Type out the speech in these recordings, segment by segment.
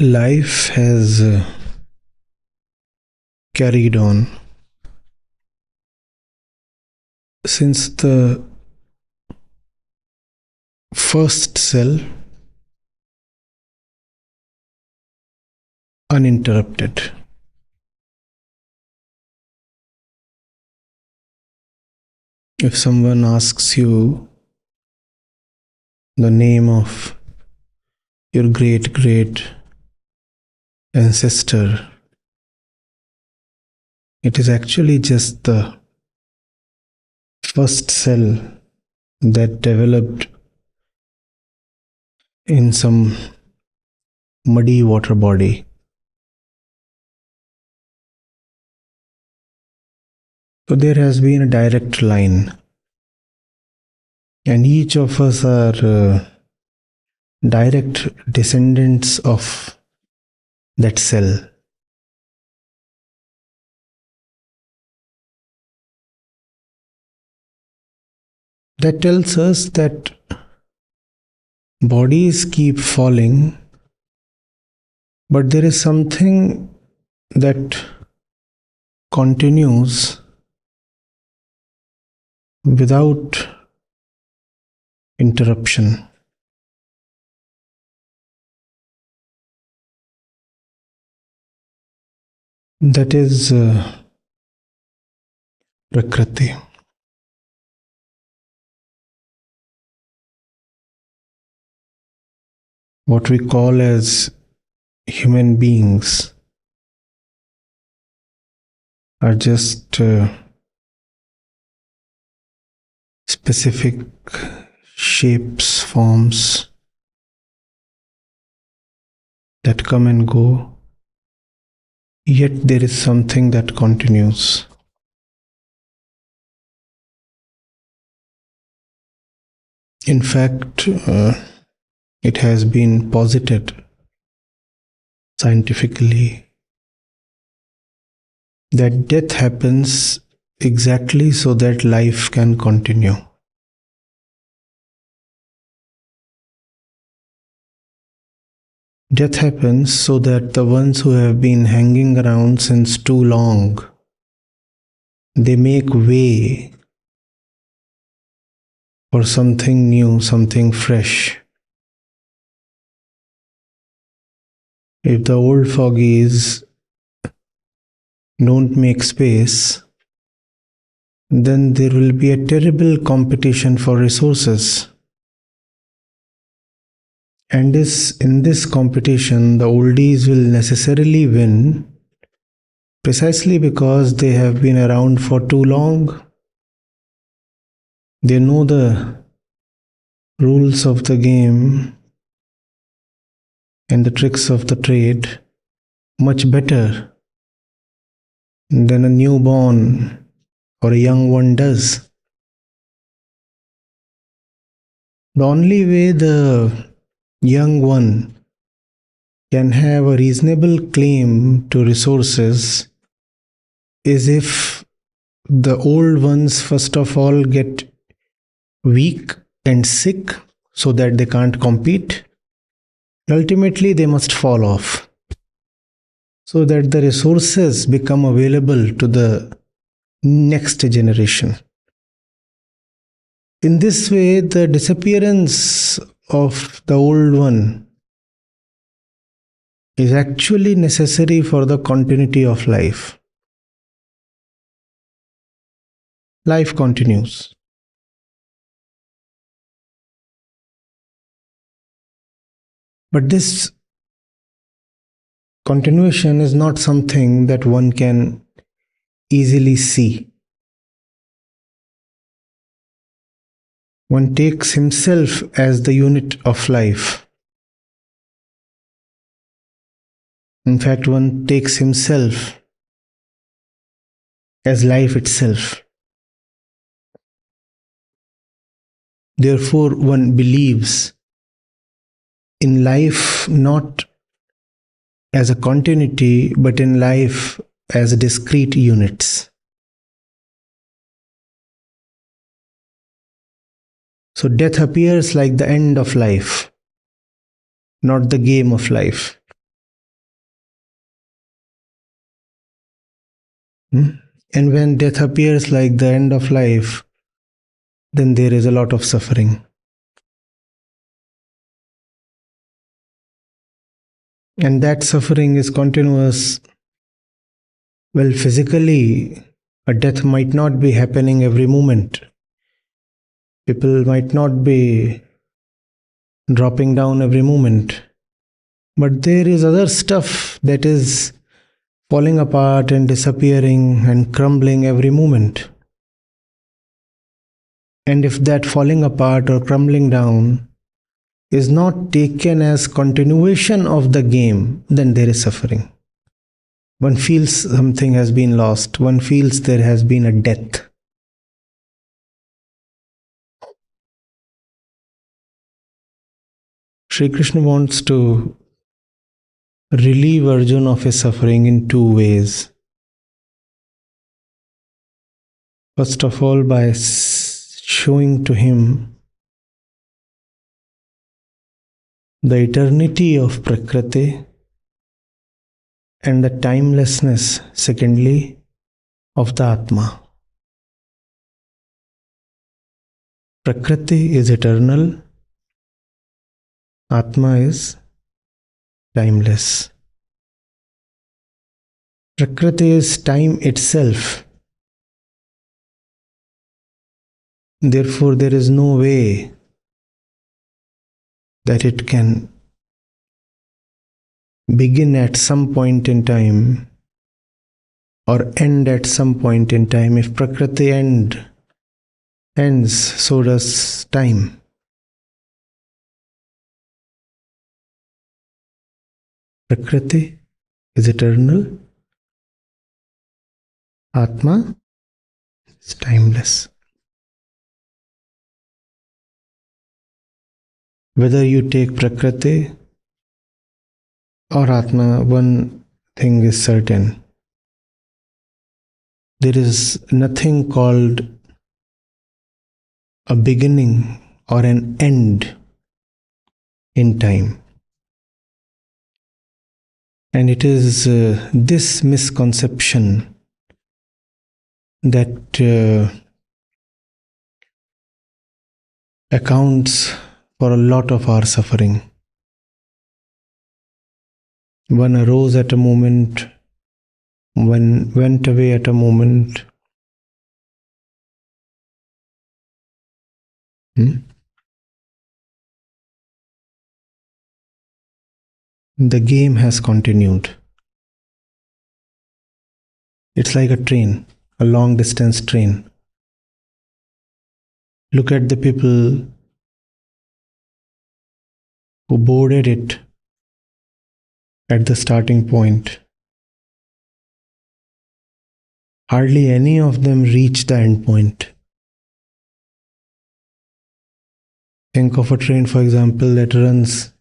Life has carried on since the first cell uninterrupted. If someone asks you the name of your great ancestor, it is actually just the first cell that developed in some muddy water body. So there has been a direct line, and each of us are direct descendants of that cell. That tells us that bodies keep falling, but there is something that continues without interruption. That is Prakriti. What we call as human beings are just specific shapes, forms that come and go, yet there is something that continues. In fact, it has been posited scientifically that death happens exactly so that life can continue. Death happens so that the ones who have been hanging around since too long, they make way for something new, something fresh. If the old fogies don't make space, then there will be a terrible competition for resources. And in this competition, the oldies will necessarily win precisely because they have been around for too long. They know the rules of the game and the tricks of the trade much better than a newborn or a young one does. The only way the young one can have a reasonable claim to resources is if the old ones first of all get weak and sick so that they can't compete. Ultimately, they must fall off so that the resources become available to the next generation. In this way, the disappearance of the old one is actually necessary for the continuity of life. Life continues. But this continuation is not something that one can easily see. One takes himself as the unit of life. In fact, one takes himself as life itself. Therefore, one believes in life not as a continuity, but in life as discrete units. So death appears like the end of life, not the game of life. And when death appears like the end of life, then there is a lot of suffering. And that suffering is continuous. Well, physically, a death might not be happening every moment. People might not be dropping down every moment. But there is other stuff that is falling apart and disappearing and crumbling every moment. And if that falling apart or crumbling down is not taken as continuation of the game, then there is suffering. One feels something has been lost. One feels there has been a death. Sri Krishna wants to relieve Arjuna of his suffering in two ways. First of all, by showing to him the eternity of Prakriti and the timelessness, secondly, of the Atma. Prakriti is eternal, Atma is timeless. Prakriti is time itself. Therefore, there is no way that it can begin at some point in time or end at some point in time. If Prakriti ends, so does time. Prakriti is eternal. Atma is timeless. Whether you take Prakriti or Atma, one thing is certain. There is nothing called a beginning or an end in time. And it is this misconception that accounts for a lot of our suffering. One arose at a moment, one went away at a moment. The game has continued. It's like a train, a long distance train. Look at the people who boarded it at the starting point. Hardly any of them reach the end point. Think of a train, for example, that runs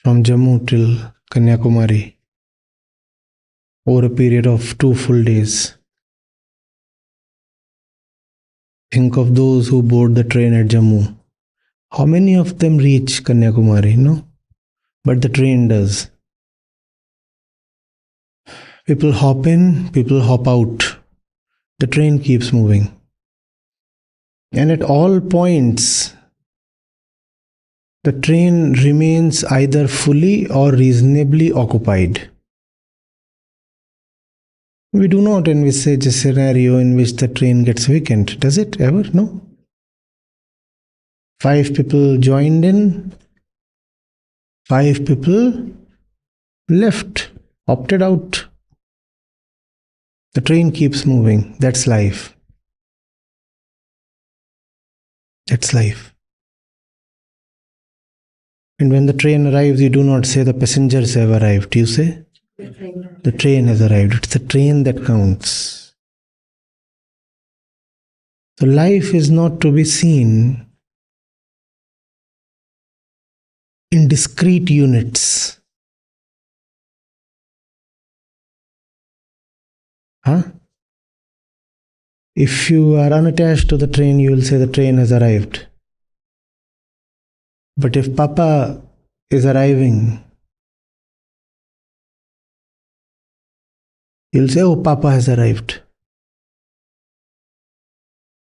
from Jammu till Kanyakumari over a period of 2 full days. Think of those who board the train at Jammu. How many of them reach Kanyakumari? No. But the train does. People hop in, people hop out. The train keeps moving. And at all points, the train remains either fully or reasonably occupied. We do not envisage a scenario in which the train gets vacant. Does it ever? No. 5 people joined in, 5 people left, opted out. The train keeps moving. That's life. That's life. And when the train arrives, you do not say the passengers have arrived. You say the train has arrived. It's the train that counts. So life is not to be seen in discrete units. If you are unattached to the train, you will say the train has arrived. But if Papa is arriving, You'll say, oh, Papa has arrived.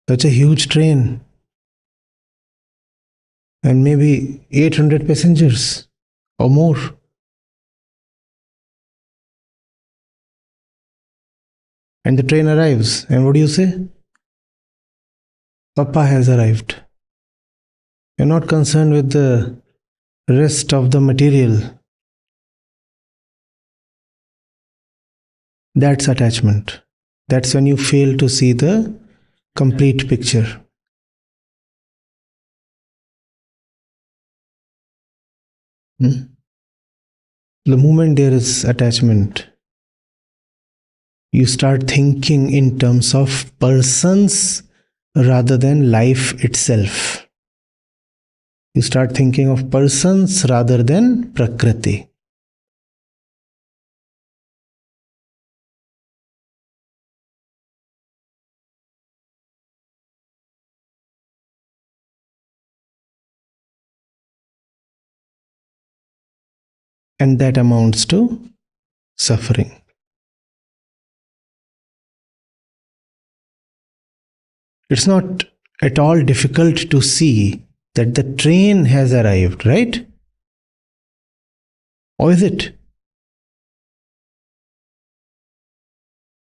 Such a huge train. And maybe 800 passengers or more. And the train arrives. And what do you say? Papa has arrived. You're not concerned with the rest of the material. That's attachment. That's when you fail to see the complete picture. The moment there is attachment, you start thinking in terms of persons rather than life itself. You start thinking of persons rather than Prakriti. And that amounts to suffering. It's not at all difficult to see that the train has arrived, right? Or is it?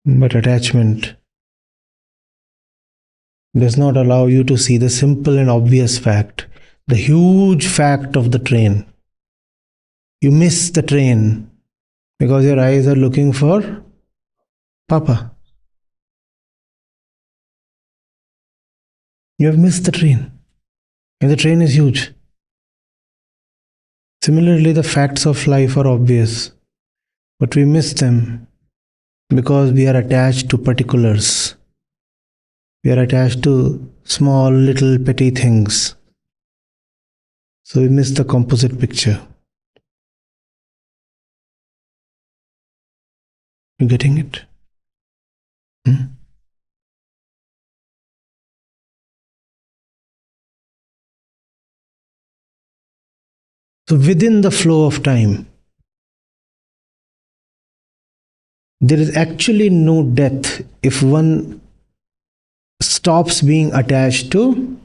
But attachment does not allow you to see the simple and obvious fact, the huge fact of the train. You miss the train because your eyes are looking for Papa. You have missed the train, and the train is huge. Similarly, the facts of life are obvious, but we miss them because we are attached to particulars. We are attached to small, little, petty things. So we miss the composite picture. You getting it? So within the flow of time, there is actually no death if one stops being attached to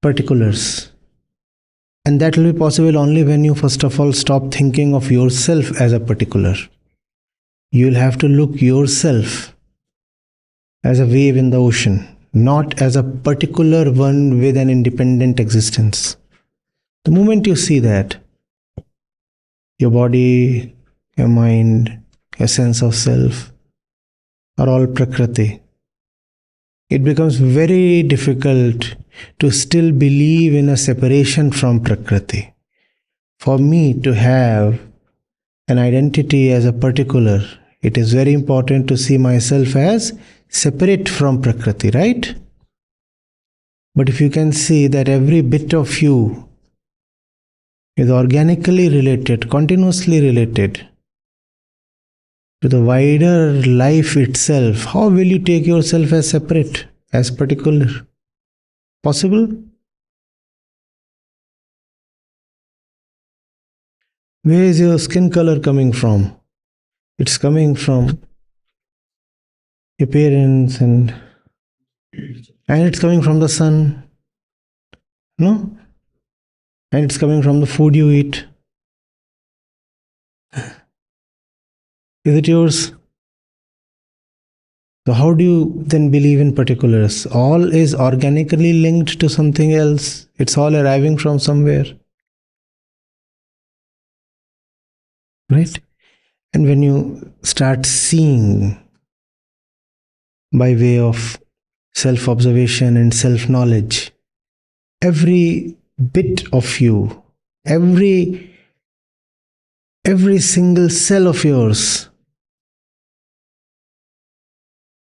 particulars. And that will be possible only when you first of all stop thinking of yourself as a particular. You will have to look yourself as a wave in the ocean, not as a particular one with an independent existence. The moment you see that, your body, your mind, your sense of self are all Prakriti, it becomes very difficult to still believe in a separation from Prakriti. For me to have an identity as a particular, it is very important to see myself as separate from Prakriti, right? But if you can see that every bit of you is organically related, continuously related to the wider life itself, how will you take yourself as separate, as particular? Possible? Where is your skin color coming from? It's coming from your parents and it's coming from the sun, no? And it's coming from the food you eat. Is it yours? So how do you then believe in particulars? All is organically linked to something else. It's all arriving from somewhere. Right? And when you start seeing by way of self-observation and self-knowledge, every bit of you, every single cell of yours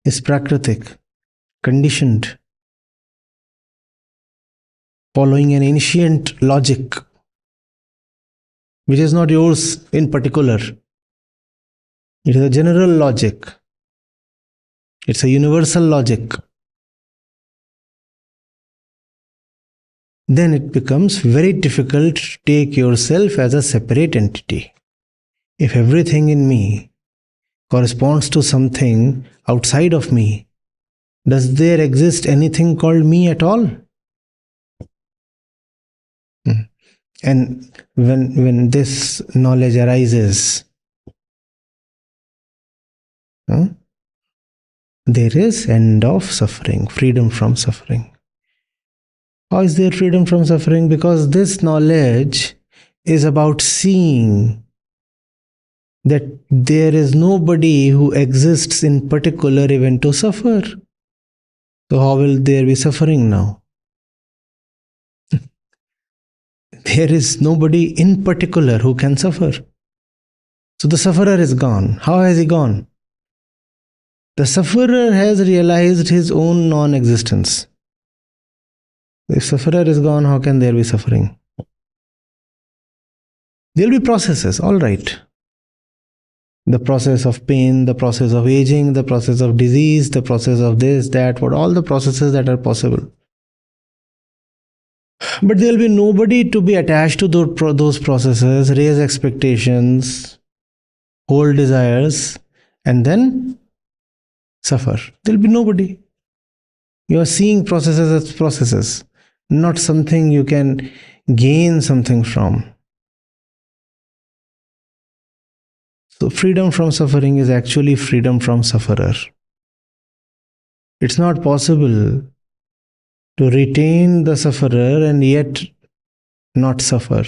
is Prakritic, conditioned, following an ancient logic, which is not yours in particular. It is a general logic. It's a universal logic. Then it becomes very difficult to take yourself as a separate entity. If everything in me corresponds to something outside of me, does there exist anything called me at all? And when this knowledge arises, there is end of suffering, freedom from suffering. How is there freedom from suffering? Because this knowledge is about seeing that there is nobody who exists in particular event to suffer. So how will there be suffering now? There is nobody in particular who can suffer. So the sufferer is gone. How has he gone? The sufferer has realized his own non-existence. If sufferer is gone, how can there be suffering? There will be processes, all right. The process of pain, the process of aging, the process of disease, the process of this, that, what, all the processes that are possible. But there will be nobody to be attached to those processes, raise expectations, hold desires, and then suffer. There will be nobody. You are seeing processes as processes, not something you can gain something from. So freedom from suffering is actually freedom from sufferer. It's not possible to retain the sufferer and yet not suffer.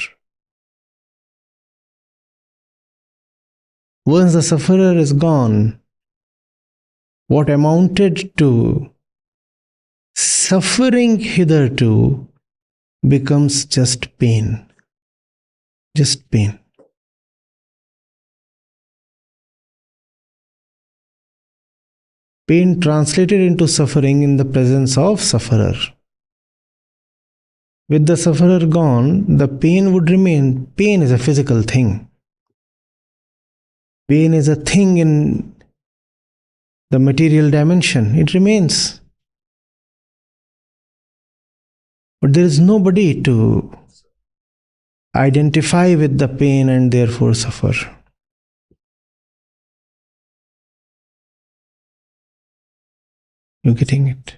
Once the sufferer is gone, what amounted to suffering hitherto becomes just pain. Just pain. Pain translated into suffering in the presence of sufferer. With the sufferer gone, the pain would remain. Pain is a physical thing. Pain is a thing in the material dimension. It remains. But there is nobody to identify with the pain and therefore suffer. You getting it?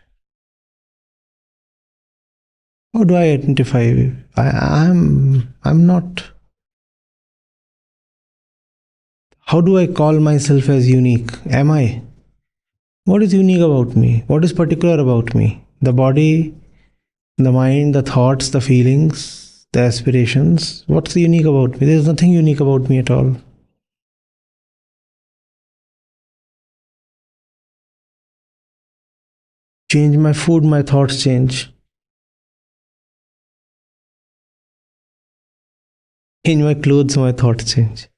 How do I identify with? I'm not. How do I call myself as unique? Am I? What is unique about me? What is particular about me? The body, the mind, the thoughts, the feelings, the aspirations. What's unique about me? There's nothing unique about me at all. Change my food, my thoughts change. Change my clothes, my thoughts change.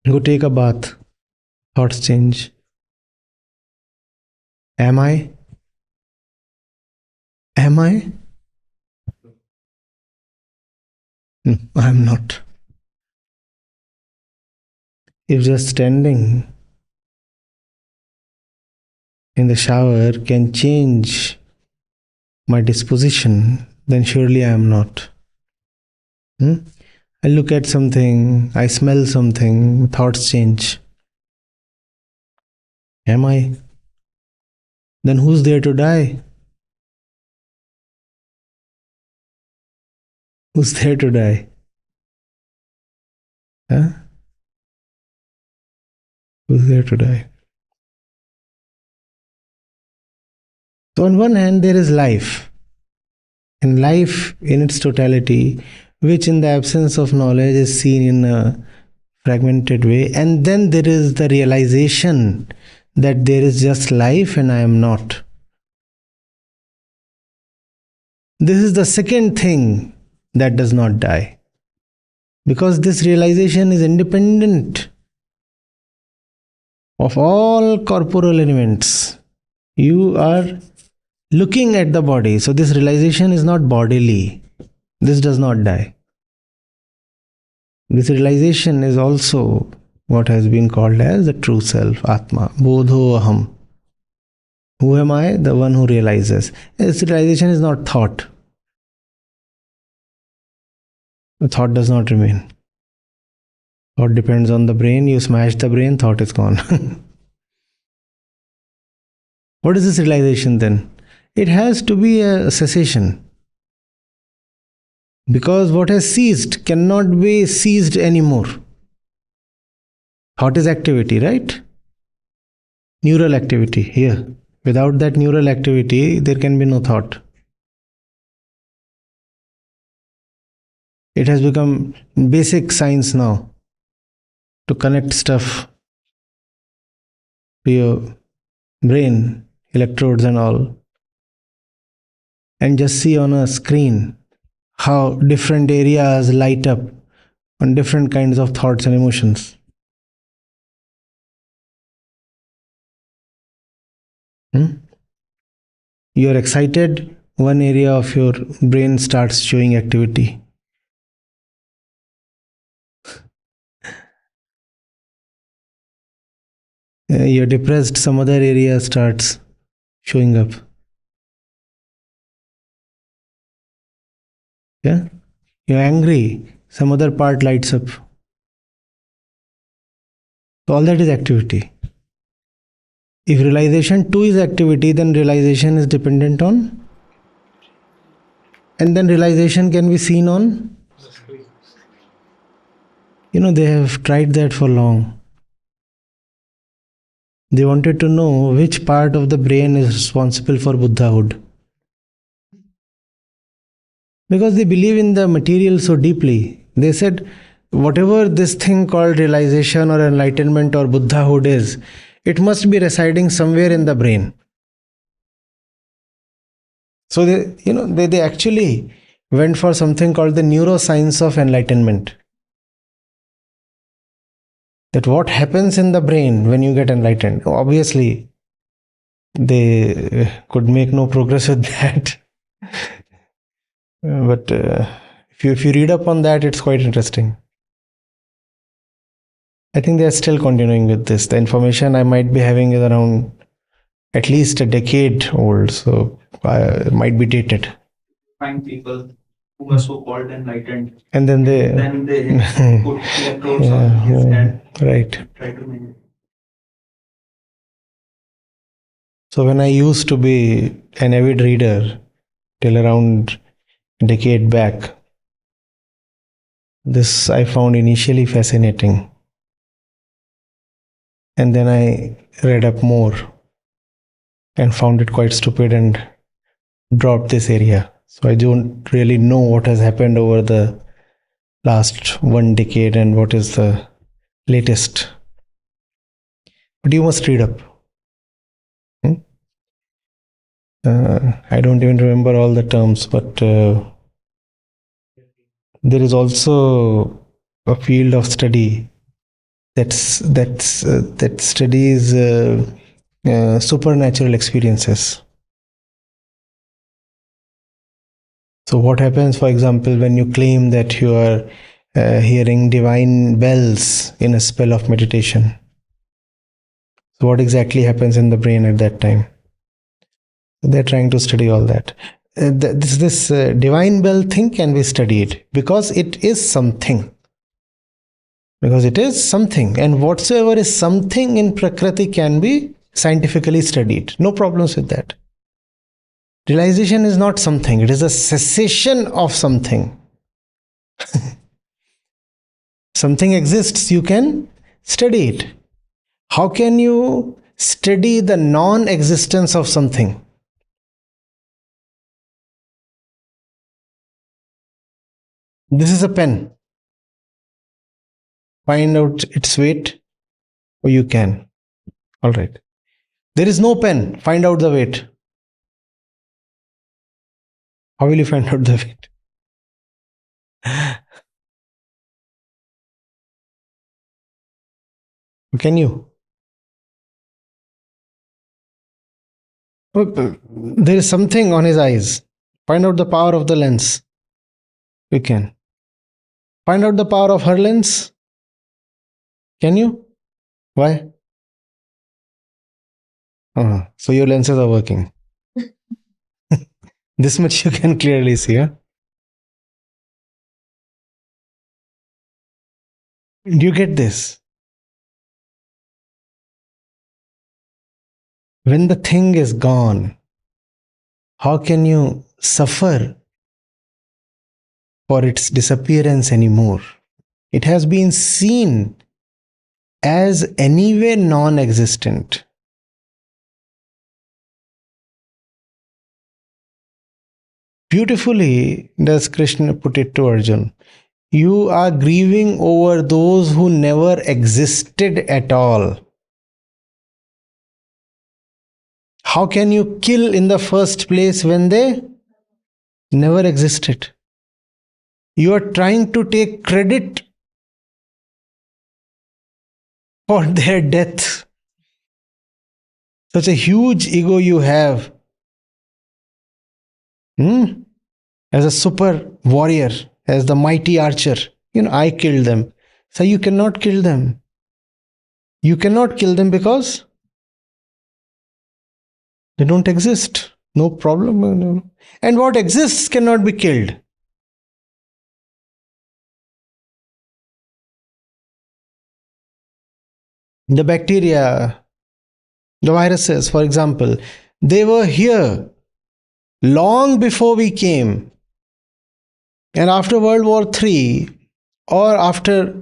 Go take a bath, thoughts change. Am I? Am I? No, I'm not. If just standing in the shower can change my disposition, then surely I am not. I look at something, I smell something, thoughts change. Am I? Then who's there to die? Who's there to die? Who's there to die? So on one hand there is life, and life in its totality, which in the absence of knowledge is seen in a fragmented way, and then there is the realization that there is just life and I am not. This is the second thing that does not die, because this realization is independent of all corporeal elements. You are looking at the body, so this realization is not bodily. This does not die. This realization is also what has been called as the true self, Atma, Bodho Aham. Who am I? The one who realizes. This realization is not thought. The thought does not remain. Thought depends on the brain. You smash the brain, thought is gone. What is this realization then? It has to be a cessation. Because what has ceased cannot be seized anymore. Thought is activity, right? Neural activity here. Without that neural activity, there can be no thought. It has become basic science now to connect stuff to your brain, electrodes and all, and just see on a screen how different areas light up on different kinds of thoughts and emotions. You are excited, one area of your brain starts showing activity. You're depressed, some other area starts showing up. Yeah? You're angry, some other part lights up. So all that is activity. If realization too is activity, then realization is dependent on, and then realization can be seen on. They have tried that for long. They wanted to know which part of the brain is responsible for Buddhahood. Because they believe in the material so deeply. They said, whatever this thing called realization or enlightenment or Buddhahood is, it must be residing somewhere in the brain. So they actually went for something called the neuroscience of enlightenment. That what happens in the brain when you get enlightened. Obviously, they could make no progress with that. But if you read up on that, it's quite interesting. I think they are still continuing with this. The information I might be having is around at least a decade old, so it might be dated. Find people who are so-called enlightened, and then they put electrodes on his head. Right. Try to make it. So when I used to be an avid reader till around a decade back, this I found initially fascinating. And then I read up more and found it quite stupid and dropped this area. So I don't really know what has happened over the last 1 decade and what is the latest. But you must read up. I don't even remember all the terms, but there is also a field of study that studies supernatural experiences. So what happens, for example, when you claim that you are hearing divine bells in a spell of meditation? So what exactly happens in the brain at that time? They're trying to study all that. This divine bell thing can be studied because it is something. Because it is something, and whatsoever is something in Prakriti can be scientifically studied. No problems with that. Realization is not something, it is a cessation of something. Something exists, you can study it. How can you study the non-existence of something? This is a pen. Find out its weight, or you can. All right. There is no pen. Find out the weight. How will you find out the weight? Can you? There is something on his eyes. Find out the power of the lens. You can. Find out the power of her lens. Can you? Why? So your lenses are working. This much you can clearly see. Huh? Do you get this? When the thing is gone, how can you suffer for its disappearance anymore? It has been seen as anyway non-existent. Beautifully does Krishna put it to Arjun. You are grieving over those who never existed at all. How can you kill in the first place when they never existed? You are trying to take credit for their death. Such a huge ego you have. As a super warrior, as the mighty archer. I killed them. So you cannot kill them. You cannot kill them because they don't exist. No problem. And what exists cannot be killed. The bacteria, the viruses, for example, they were here long before we came. And after World War III, or after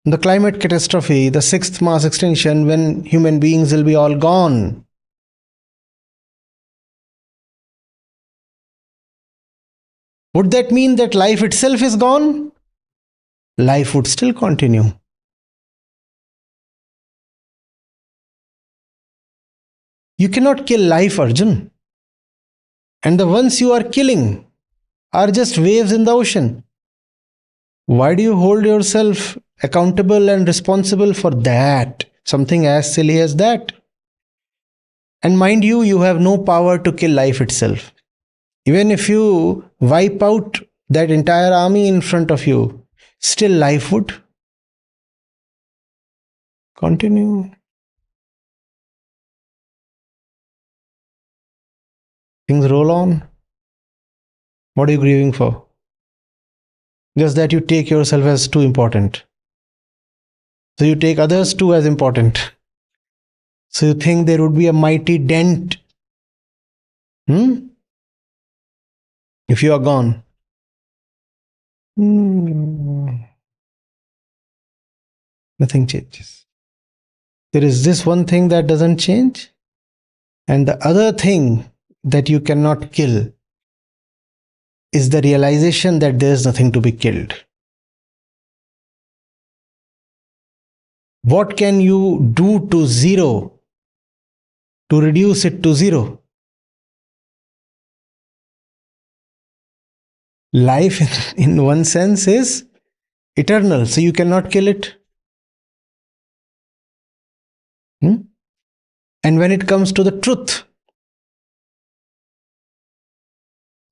the climate catastrophe, the sixth mass extinction, when human beings will be all gone, would that mean that life itself is gone? Life would still continue. You cannot kill life, Arjun. And the ones you are killing are just waves in the ocean. Why do you hold yourself accountable and responsible for that? Something as silly as that. And mind you, you have no power to kill life itself. Even if you wipe out that entire army in front of you, still life would continue. Things roll on. What are you grieving for? Just that you take yourself as too important. So you take others too as important. So you think there would be a mighty dent. If you are gone. Nothing changes. There is this one thing that doesn't change, and the other thing that you cannot kill is the realization that there is nothing to be killed. What can you do to zero to reduce it to zero? Life, in one sense, is eternal, so you cannot kill it. And when it comes to the truth,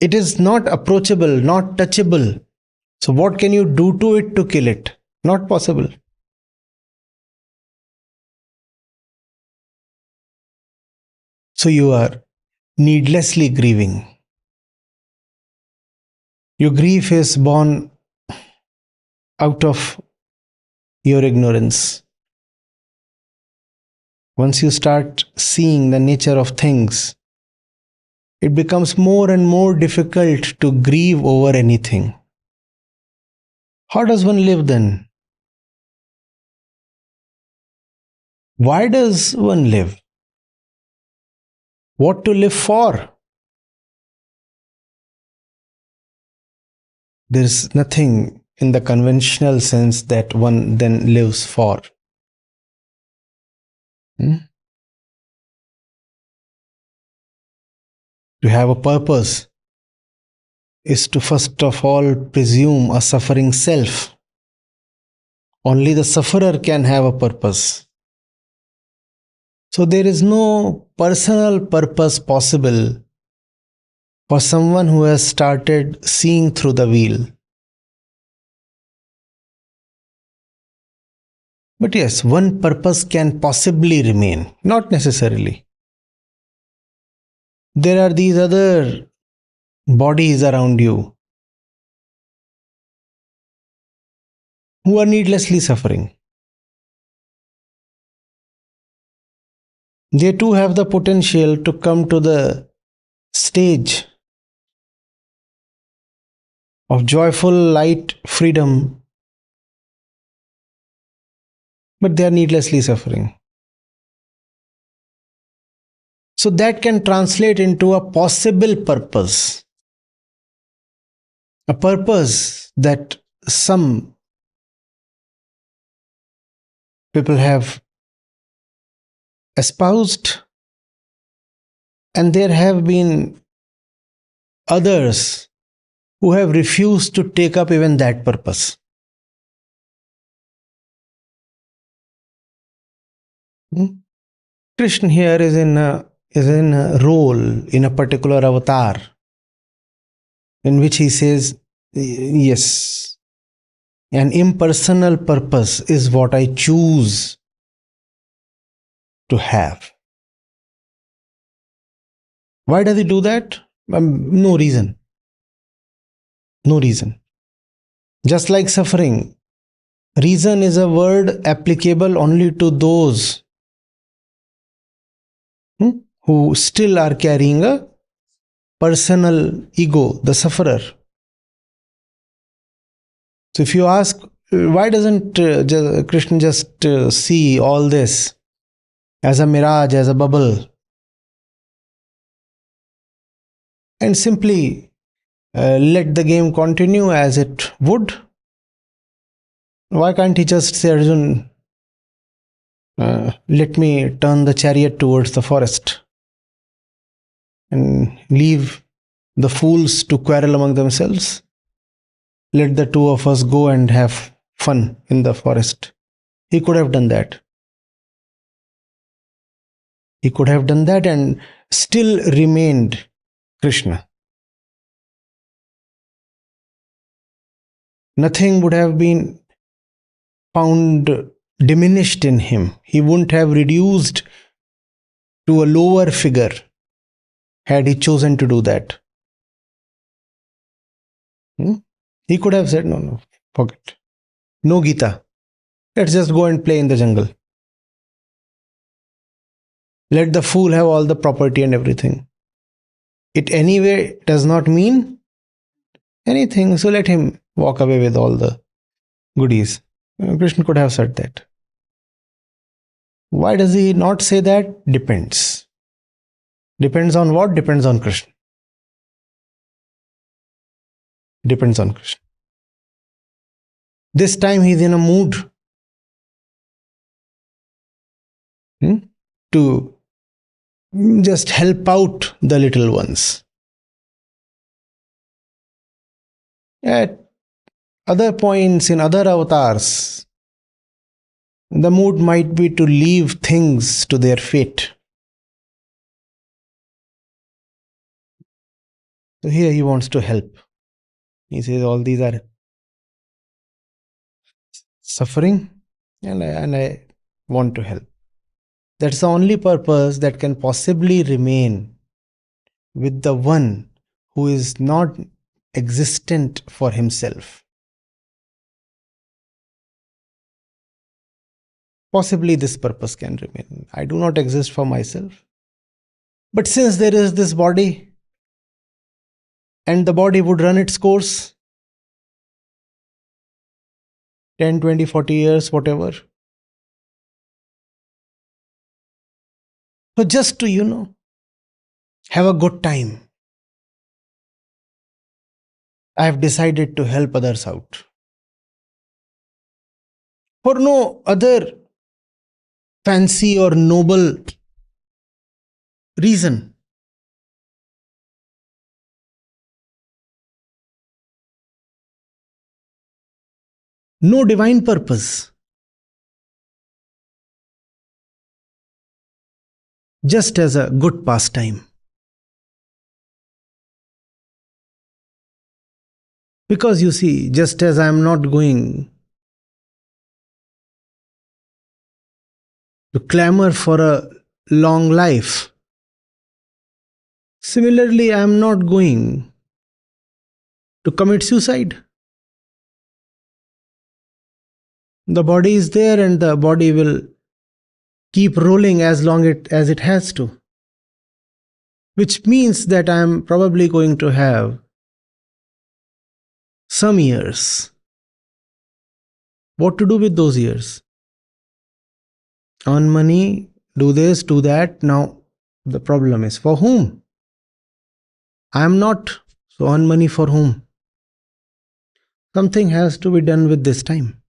it is not approachable, not touchable. So what can you do to it to kill it? Not possible. So you are needlessly grieving. Your grief is born out of your ignorance. Once you start seeing the nature of things, it becomes more and more difficult to grieve over anything. How does one live then? Why does one live? What to live for? There's nothing in the conventional sense that one then lives for. To have a purpose is to first of all presume a suffering self. Only the sufferer can have a purpose. So there is no personal purpose possible for someone who has started seeing through the wheel. But yes, one purpose can possibly remain, not necessarily. There are these other bodies around you. who are needlessly suffering. They too have the potential to come to the stage of joyful light freedom, but they are needlessly suffering. So that can translate into a possible purpose. A purpose that some people have espoused, and there have been others who have refused to take up even that purpose. Krishna here is in a role in a particular avatar in which he says, yes, an impersonal purpose is what I choose to have. Why does he do that? No reason. No reason. Just like suffering, reason is a word applicable only to those who still are carrying a personal ego, the sufferer. So if you ask, why doesn't Krishna just see all this as a mirage, as a bubble, and simply let the game continue as it would? Why can't he just say, Arjun, let me turn the chariot towards the forest and leave the fools to quarrel among themselves? Let the two of us go and have fun in the forest. He could have done that. He could have done that and still remained Krishna. Nothing would have been found diminished in him. He wouldn't have reduced to a lower figure had he chosen to do that. He could have said, no, forget. No Gita. Let's just go and play in the jungle. Let the fool have all the property and everything. It anyway does not mean anything, so let him walk away with all the goodies. Krishna could have said that. Why does he not say that? Depends. Depends on what? Depends on Krishna. Depends on Krishna. This time he's in a mood to just help out the little ones. At other points in other avatars, the mood might be to leave things to their fate. So here he wants to help. He says all these are suffering and I want to help. That's the only purpose that can possibly remain with the one who is not existent for himself. Possibly this purpose can remain. I do not exist for myself. But since there is this body, and the body would run its course, 10, 20, 40 years, whatever. So just to, have a good time, I have decided to help others out. For no other fancy or noble reason. No divine purpose. Just as a good pastime. Because you see, just as I am not going to clamor for a long life, similarly, I am not going to commit suicide. The body is there and the body will keep rolling as long as it has to. Which means that I am probably going to have some years. What to do with those years? Earn money, do this, do that. Now the problem is, for whom? I am not. So earn money for whom? Something has to be done with this time.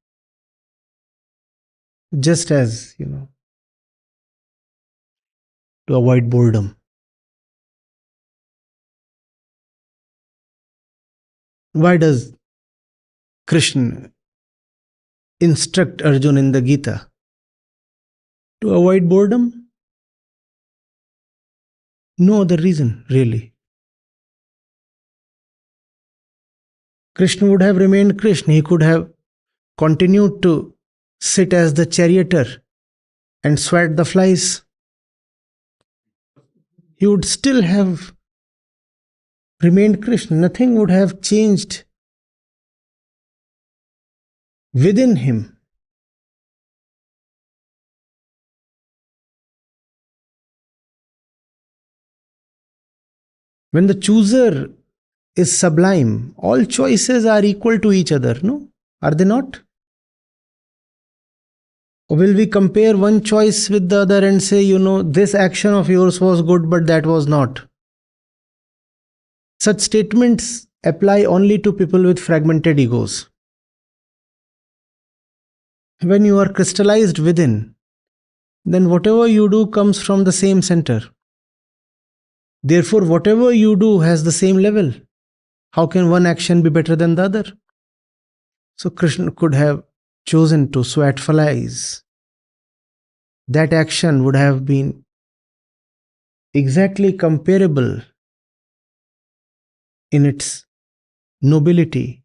Just as, to avoid boredom. Why does Krishna instruct Arjuna in the Gita? To avoid boredom? No other reason, really. Krishna would have remained Krishna. He could have continued to sit as the charioteer and swat the flies. He would still have remained Krishna. Nothing would have changed within him. When the chooser is sublime, all choices are equal to each other, no? Are they not? Or will we compare one choice with the other and say, this action of yours was good, but that was not? Such statements apply only to people with fragmented egos. When you are crystallized within, then whatever you do comes from the same center. Therefore, whatever you do has the same level. How can one action be better than the other? So Krishna could have chosen to swat flies. That action would have been exactly comparable in its nobility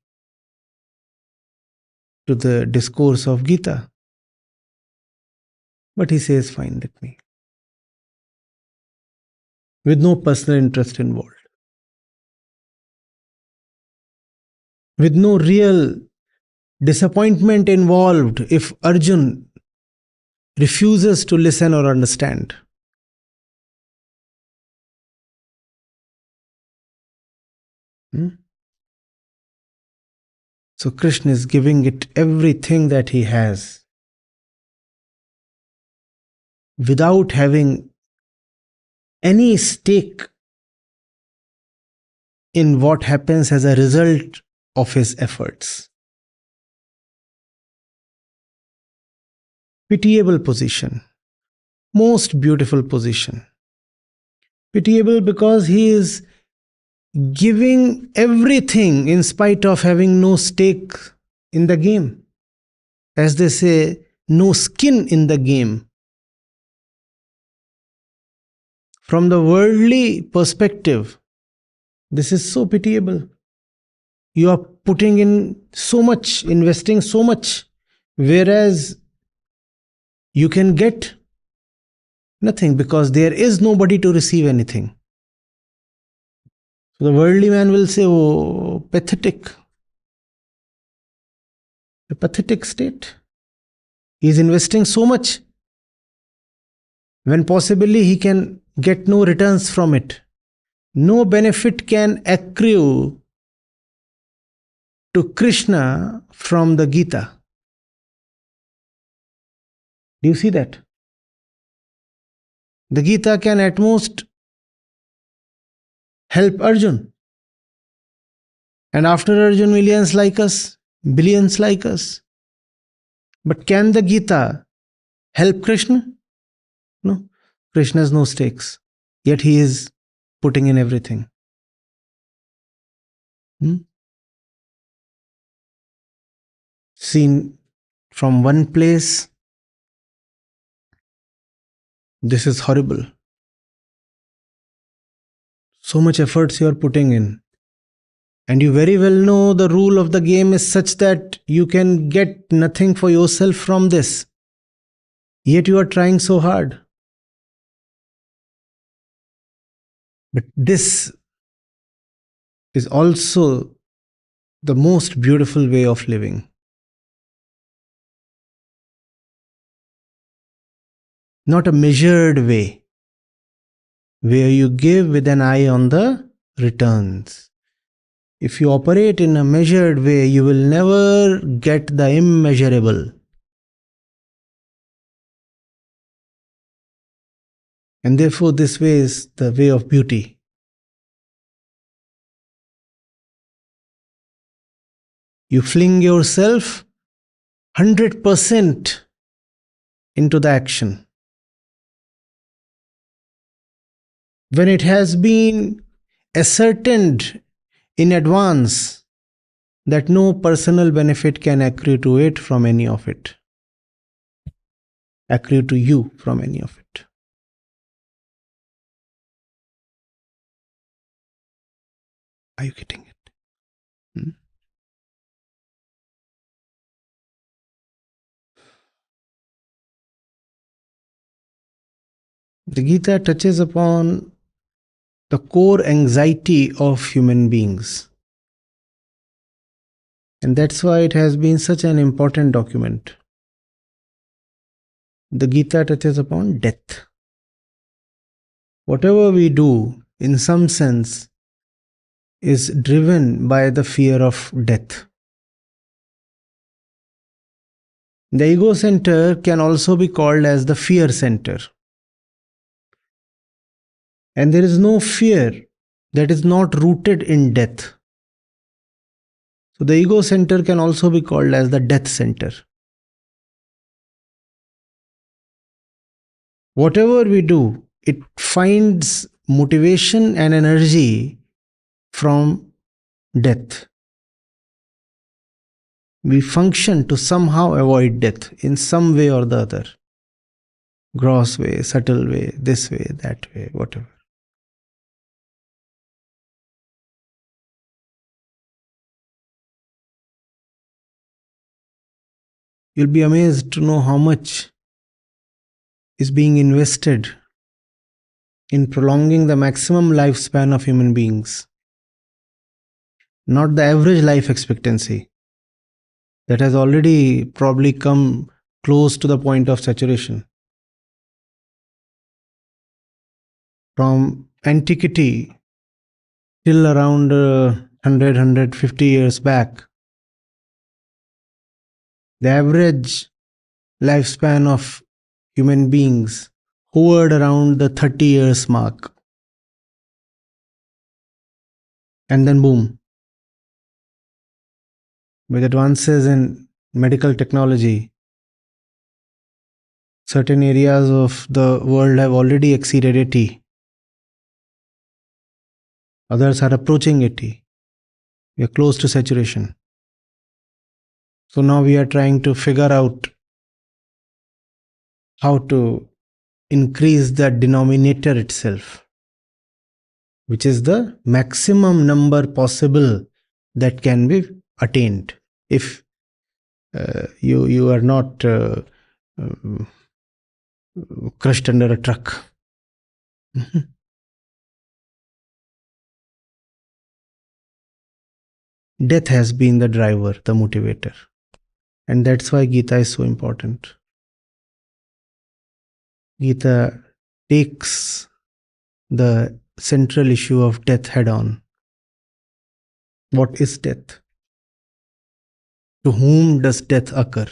to the discourse of Gita. But he says, fine, let me. With no personal interest involved. With no real disappointment involved if Arjun refuses to listen or understand. So Krishna is giving it everything that he has without having any stake in what happens as a result of his efforts. Pitiable position. Most beautiful position. Pitiable because he is giving everything in spite of having no stake in the game. As they say, no skin in the game. From the worldly perspective, this is so pitiable. You are putting in so much, investing so much, whereas you can get nothing because there is nobody to receive anything. So the worldly man will say, oh, pathetic. A pathetic state. He is investing so much when possibly he can get no returns from it. No benefit can accrue to Krishna from the Gita. Do you see that? The Gita can at most help Arjun. And after Arjun, millions like us, billions like us. But can the Gita help Krishna? No. Krishna has no stakes. Yet he is putting in everything. Seen from one place, this is horrible. So much efforts you are putting in. And you very well know the rule of the game is such that you can get nothing for yourself from this. Yet you are trying so hard. But this is also the most beautiful way of living. not a measured way, where you give with an eye on the returns. If you operate in a measured way, you will never get the immeasurable. And therefore, this way is the way of beauty. You fling yourself 100% into the action. When it has been ascertained in advance that no personal benefit can accrue to it from any of it, accrue to you from any of it. Are you getting it? The Gita touches upon the core anxiety of human beings. And that's why it has been such an important document. The Gita touches upon death. Whatever we do, in some sense, is driven by the fear of death. The ego center can also be called as the fear center. And there is no fear that is not rooted in death. So the ego center can also be called as the death center. Whatever we do, it finds motivation and energy from death. We function to somehow avoid death in some way or the other. Gross way, subtle way, this way, that way, whatever. You'll be amazed to know how much is being invested in prolonging the maximum lifespan of human beings. Not the average life expectancy that has already probably come close to the point of saturation. From antiquity till around 100, 150 years back, the average lifespan of human beings hovered around the 30 years mark. And then boom, with advances in medical technology, certain areas of the world have already exceeded 80. Others are approaching 80. We are close to saturation. So now we are trying to figure out how to increase the denominator itself, which is the maximum number possible that can be attained if you are not crushed under a truck. Death has been the driver, the motivator. And that's why Gita is so important. Gita takes the central issue of death head on. What is death? To whom does death occur?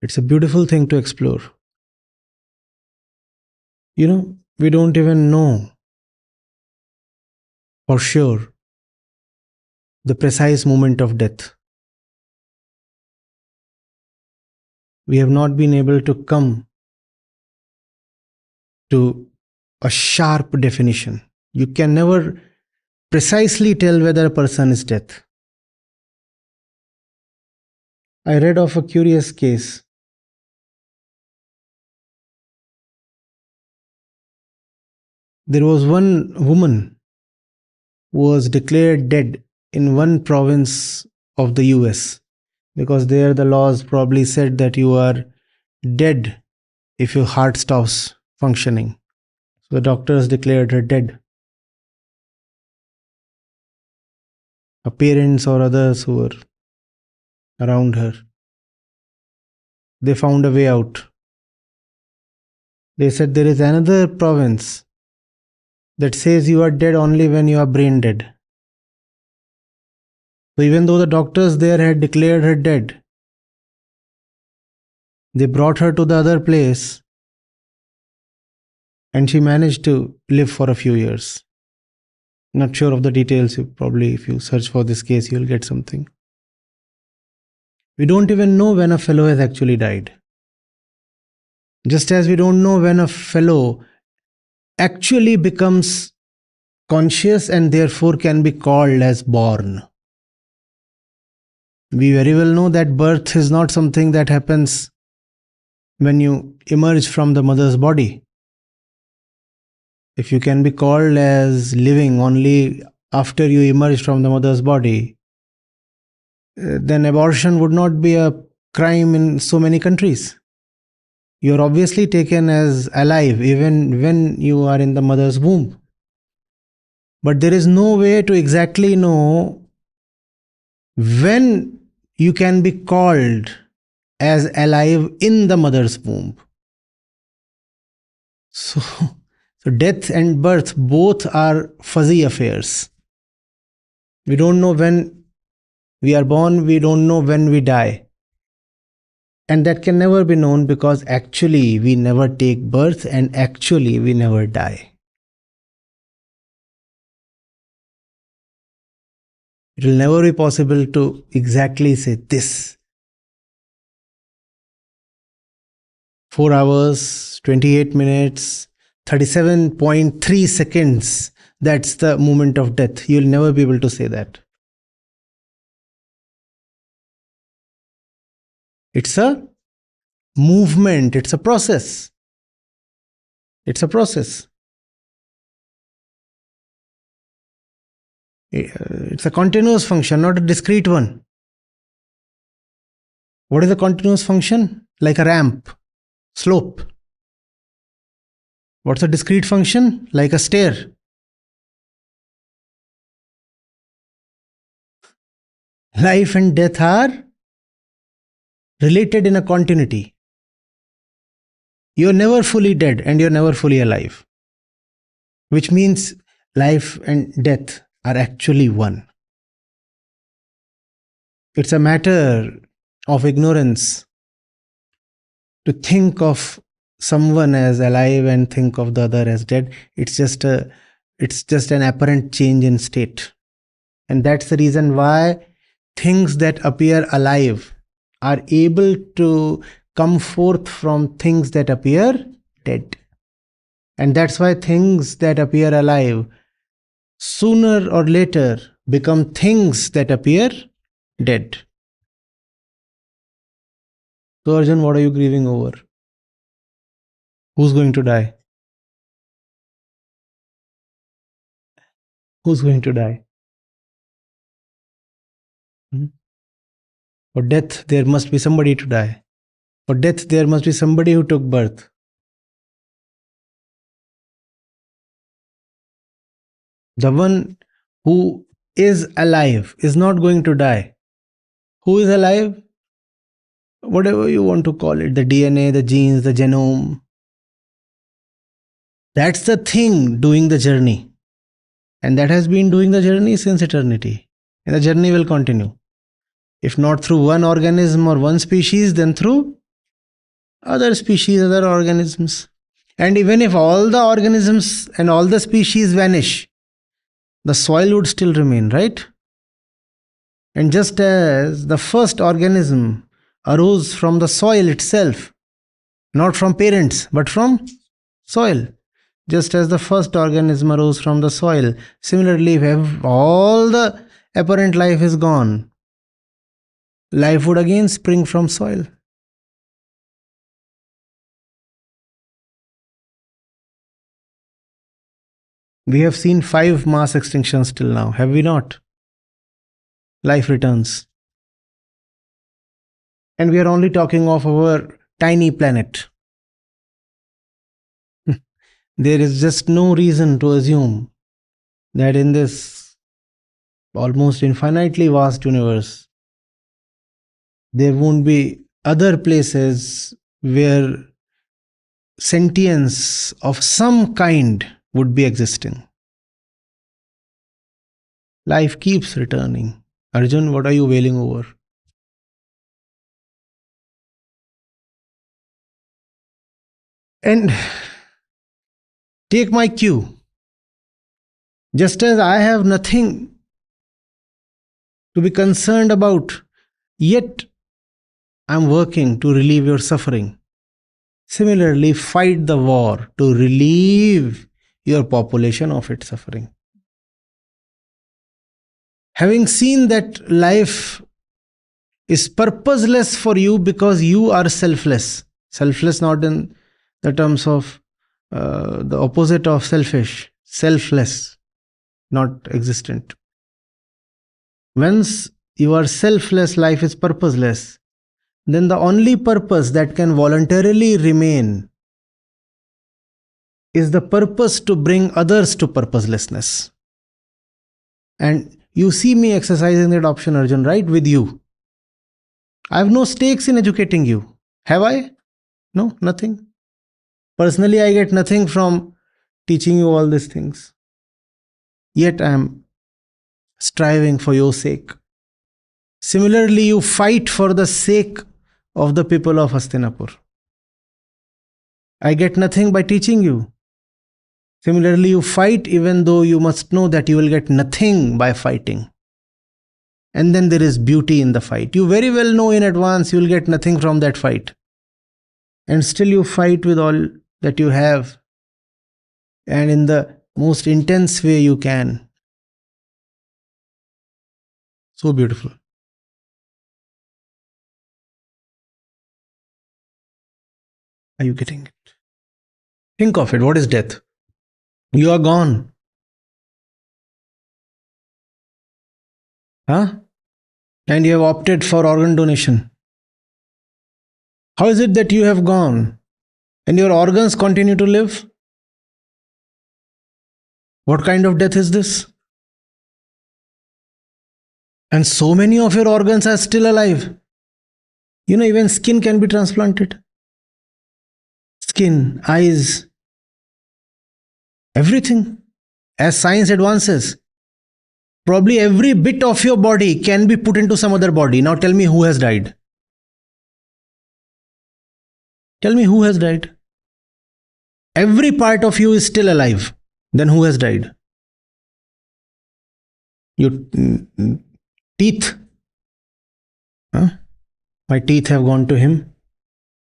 It's a beautiful thing to explore. We don't even know for sure the precise moment of death. We have not been able to come to a sharp definition. You can never precisely tell whether a person is dead. I read of a curious case. There was one woman who was declared dead in one province of the US, because there the laws probably said that you are dead if your heart stops functioning. So the doctors declared her dead. Her parents or others who were around her, they found a way out. They said there is another province that says you are dead only when you are brain dead. So even though the doctors there had declared her dead, they brought her to the other place and she managed to live for a few years. Not sure of the details. You probably, if you search for this case, you'll get something. We don't even know when a fellow has actually died. Just as we don't know when a fellow actually becomes conscious and therefore can be called as born. We very well know that birth is not something that happens when you emerge from the mother's body. If you can be called as living only after you emerge from the mother's body, then abortion would not be a crime in so many countries. You are obviously taken as alive even when you are in the mother's womb. But there is no way to exactly know when you can be called as alive in the mother's womb. So death and birth both are fuzzy affairs. We don't know when we are born, we don't know when we die. And that can never be known because actually we never take birth and actually we never die. It will never be possible to exactly say this. 4 hours, 28 minutes, 37.3 seconds. That's the moment of death. You'll never be able to say that. It's a movement, it's a process. It's a process. It's a continuous function, not a discrete one. What is a continuous function? Like a ramp, slope. What's a discrete function? Like a stair. Life and death are related in a continuity. You're never fully dead and you're never fully alive. Which means life and death are actually one. It's a matter of ignorance to think of someone as alive and think of the other as dead. It's just an apparent change in state. And that's the reason why things that appear alive are able to come forth from things that appear dead. And that's why things that appear alive sooner or later become things that appear dead. So Arjun, what are you grieving over? Who's going to die? Who's going to die? For death, there must be somebody to die. For death, there must be somebody who took birth. The one who is alive is not going to die. Who is alive? Whatever you want to call it, the DNA, the genes, the genome. That's the thing doing the journey. And that has been doing the journey since eternity. And the journey will continue. If not through one organism or one species, then through other species, other organisms. And even if all the organisms and all the species vanish, the soil would still remain, right? And just as the first organism arose from the soil itself, not from parents, but from soil. Just as the first organism arose from the soil, similarly, if all the apparent life is gone, life would again spring from soil. We have seen 5 mass extinctions till now, have we not? Life returns. And we are only talking of our tiny planet. There is just no reason to assume that in this almost infinitely vast universe, there won't be other places where sentience of some kind would be existing. Life keeps returning. Arjun, what are you wailing over? And take my cue. Just as I have nothing to be concerned about, yet I'm working to relieve your suffering. Similarly, fight the war to relieve your population of its suffering. Having seen that life is purposeless for you because you are selfless. Selfless not in the terms of the opposite of selfish. Selfless, not existent. Once you are selfless, life is purposeless. Then the only purpose that can voluntarily remain is the purpose to bring others to purposelessness. And you see me exercising that option, Arjun, right? With you. I have no stakes in educating you. Have I? No, nothing. Personally, I get nothing from teaching you all these things. Yet I am striving for your sake. Similarly, you fight for the sake of the people of Hastinapur. I get nothing by teaching you. Similarly, you fight even though you must know that you will get nothing by fighting. And then there is beauty in the fight. You very well know in advance you will get nothing from that fight. And still you fight with all that you have. And in the most intense way you can. So beautiful. Are you getting it? Think of it. What is death? You are gone. Huh? And you have opted for organ donation. How is it that you have gone and your organs continue to live? What kind of death is this? And so many of your organs are still alive. You know, even skin can be transplanted. Skin, eyes, everything. As science advances, probably every bit of your body can be put into some other body. Now tell me who has died. Tell me who has died. Every part of you is still alive. Then who has died? Your teeth. Huh? My teeth have gone to him.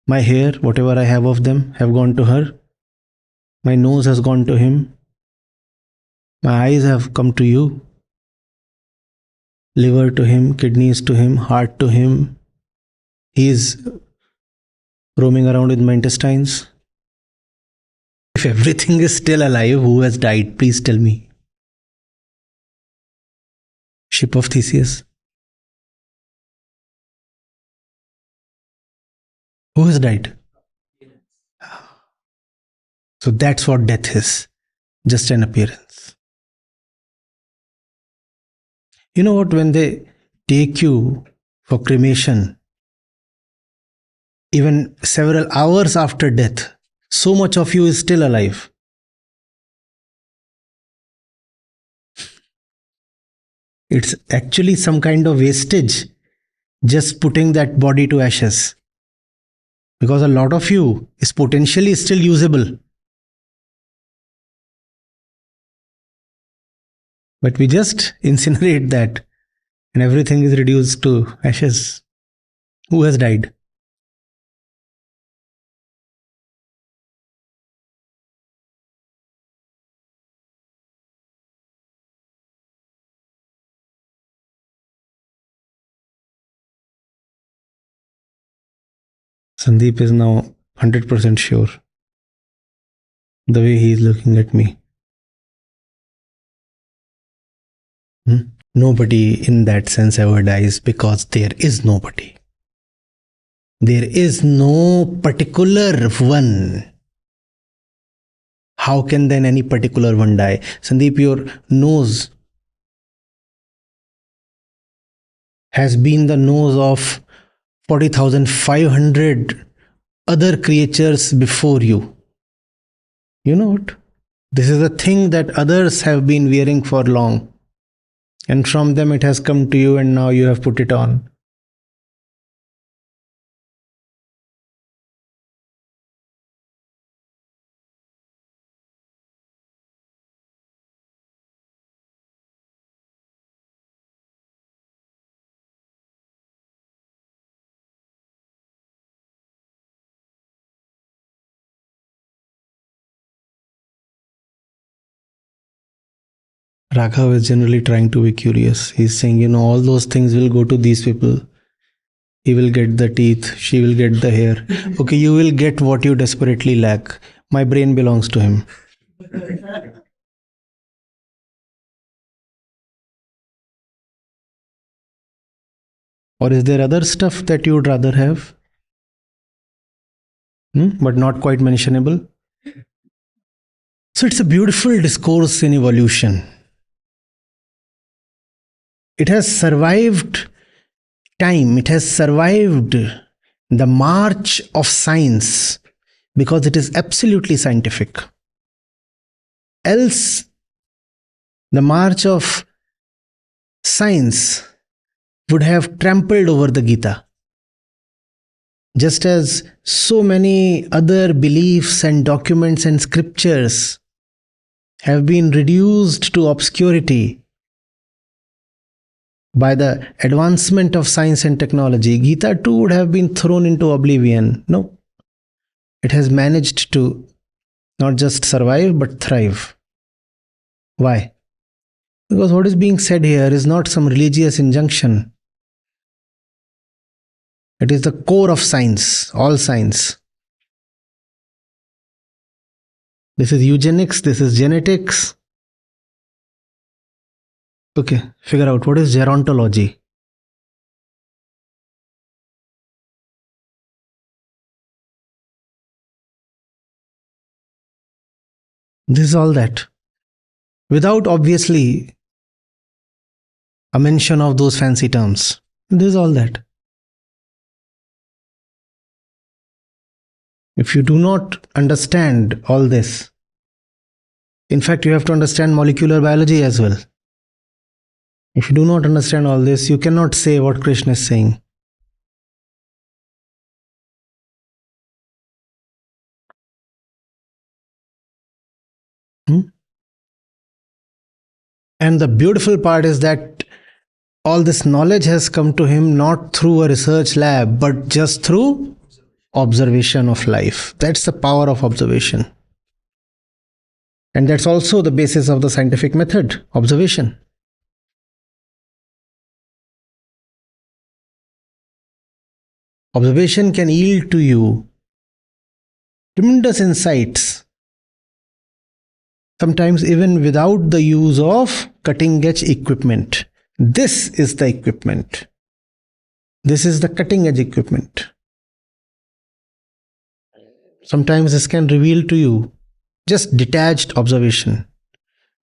My hair, whatever I have of them, have gone to her. My nose has gone to him. My eyes have come to you. Liver to him, kidneys to him, heart to him. He is roaming around with my intestines. If everything is still alive, who has died? Please tell me. Ship of Theseus. Who has died? So that's what death is. Just an appearance. You know what? When they take you for cremation, even several hours after death, so much of you is still alive. It's actually some kind of wastage just putting that body to ashes. Because a lot of you is potentially still usable. But we just incinerate that and everything is reduced to ashes. Who has died? Sandeep is now 100% sure. The way he is looking at me. Nobody in that sense ever dies because there is nobody. There is no particular one. How can then any particular one die? Sandeep, your nose has been the nose of 40,500 other creatures before you. You know what? This is a thing that others have been wearing for long. And from them it has come to you, and now you have put it on. Raghav is generally trying to be curious. He's saying, all those things will go to these people. He will get the teeth, she will get the hair. Okay, you will get what you desperately lack. My brain belongs to him. Or is there other stuff that you would rather have? But not quite mentionable? So it's a beautiful discourse in evolution. It has survived time. It has survived the march of science because it is absolutely scientific. Else, the march of science would have trampled over the Gita. Just as so many other beliefs and documents and scriptures have been reduced to obscurity by the advancement of science and technology, Gita too would have been thrown into oblivion. No, it has managed to not just survive but thrive. Why? Because what is being said here is not some religious injunction. It is the core of science, all science. This is eugenics, this is genetics. Okay, figure out what is gerontology. This is all that. Without obviously a mention of those fancy terms. This is all that. If you do not understand all this, in fact, you have to understand molecular biology as well. If you do not understand all this, you cannot say what Krishna is saying. And the beautiful part is that all this knowledge has come to him not through a research lab, but just through observation of life. That's the power of observation. And that's also the basis of the scientific method, observation. Observation can yield to you tremendous insights, sometimes even without the use of cutting-edge equipment. This is the equipment. This is the cutting-edge equipment. Sometimes this can reveal to you just detached observation,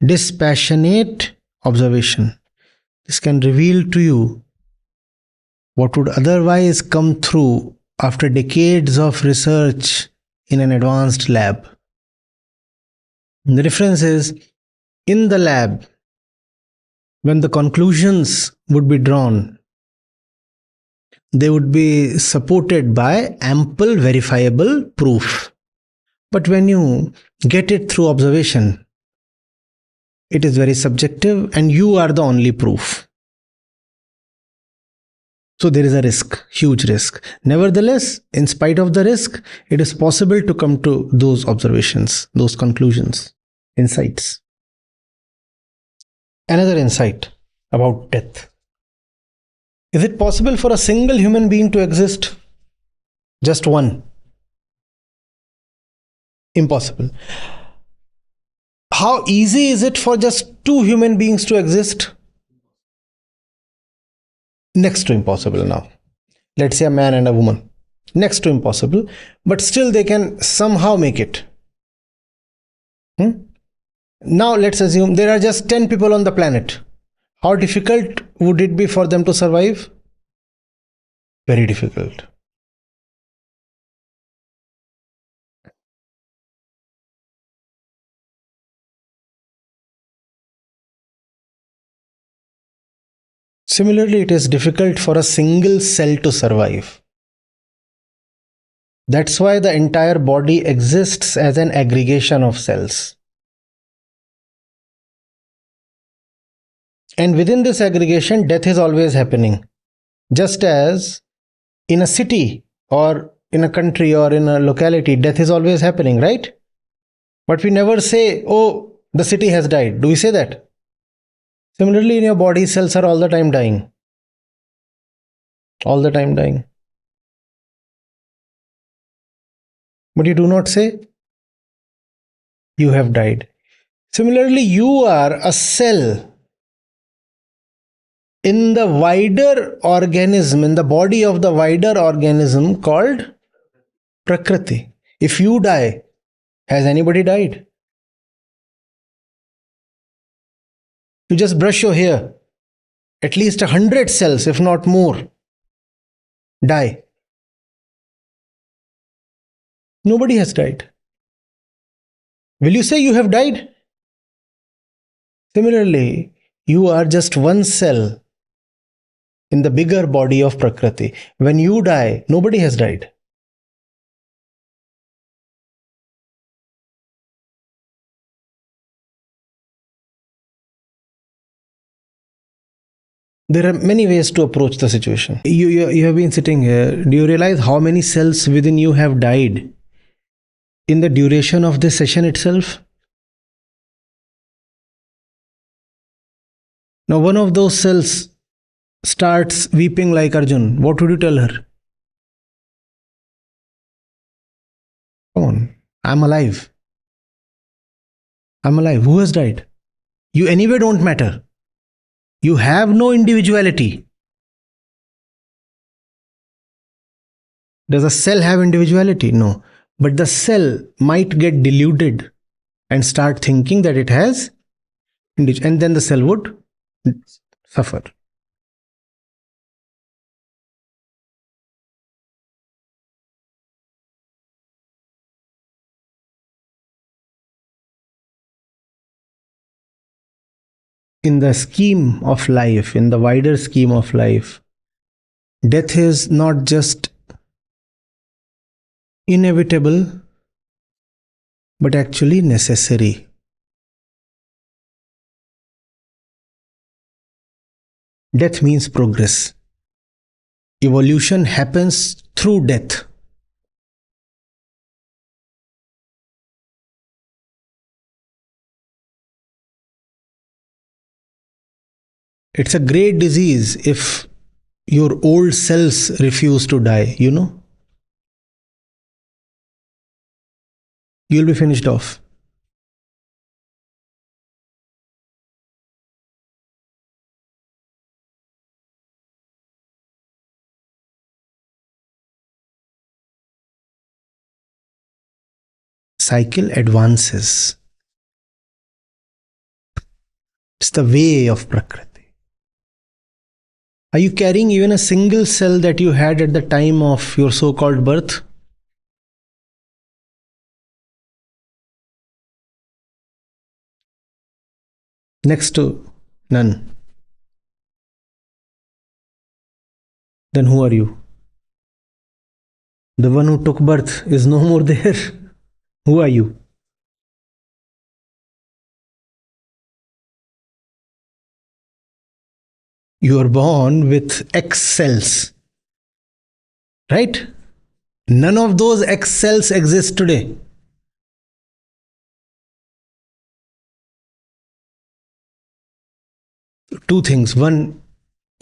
dispassionate observation. This can reveal to you what would otherwise come through after decades of research in an advanced lab. And the difference is, in the lab, when the conclusions would be drawn, they would be supported by ample verifiable proof. But when you get it through observation, it is very subjective and you are the only proof. So there is a risk, huge risk. Nevertheless, in spite of the risk, it is possible to come to those observations, those conclusions, insights. Another insight about death. Is it possible for a single human being to exist? Just one? Impossible. How easy is it for just two human beings to exist? Next to impossible now. Let's say a man and a woman. Next to impossible, but still they can somehow make it. Now let's assume there are just 10 people on the planet. How difficult would it be for them to survive? Very difficult. Similarly, it is difficult for a single cell to survive. That's why the entire body exists as an aggregation of cells. And within this aggregation, death is always happening. Just as in a city or in a country or in a locality, death is always happening, right? But we never say, oh, the city has died. Do we say that? Similarly, in your body, cells are all the time dying. All the time dying. But you do not say, you have died. Similarly, you are a cell in the wider organism, in the body of the wider organism called Prakriti. If you die, has anybody died? You just brush your hair. At least 100 cells, if not more, die. Nobody has died. Will you say you have died? Similarly, you are just one cell in the bigger body of Prakriti. When you die, nobody has died. There are many ways to approach the situation. You have been sitting here. Do you realize how many cells within you have died in the duration of this session itself? Now, one of those cells starts weeping like Arjun. What would you tell her? Come on, I'm alive. I'm alive. Who has died? You anyway don't matter. You have no individuality. Does a cell have individuality? No. But the cell might get deluded and start thinking that it has individuality, and then the cell would suffer. In the scheme of life, in the wider scheme of life, death is not just inevitable, but actually necessary. Death means progress. Evolution happens through death. It's a great disease if your old cells refuse to die, you know. You'll be finished off. Cycle advances. It's the way of Prakriti. Are you carrying even a single cell that you had at the time of your so-called birth? Next to none. Then who are you? The one who took birth is no more there. Who are you? You are born with X cells, right? None of those X cells exist today. Two things. One,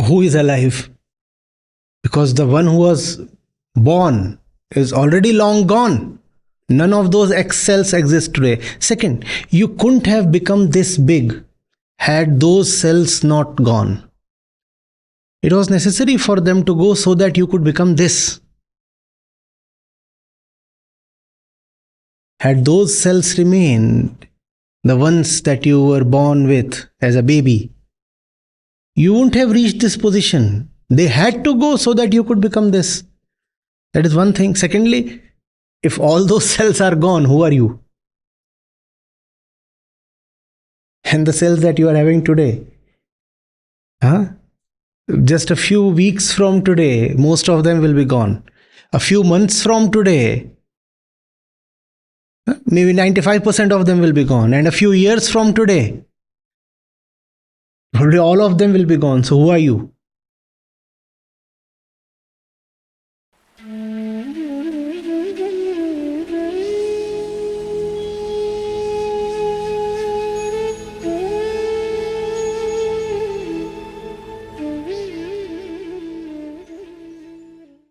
who is alive? Because the one who was born is already long gone. None of those X cells exist today. Second, you couldn't have become this big had those cells not gone. It was necessary for them to go so that you could become this. Had those cells remained, the ones that you were born with as a baby, you wouldn't have reached this position. They had to go so that you could become this. That is one thing. Secondly, if all those cells are gone, who are you? And the cells that you are having today, Just a few weeks from today, most of them will be gone. A few months from today, maybe 95% of them will be gone. And a few years from today, probably all of them will be gone. So who are you?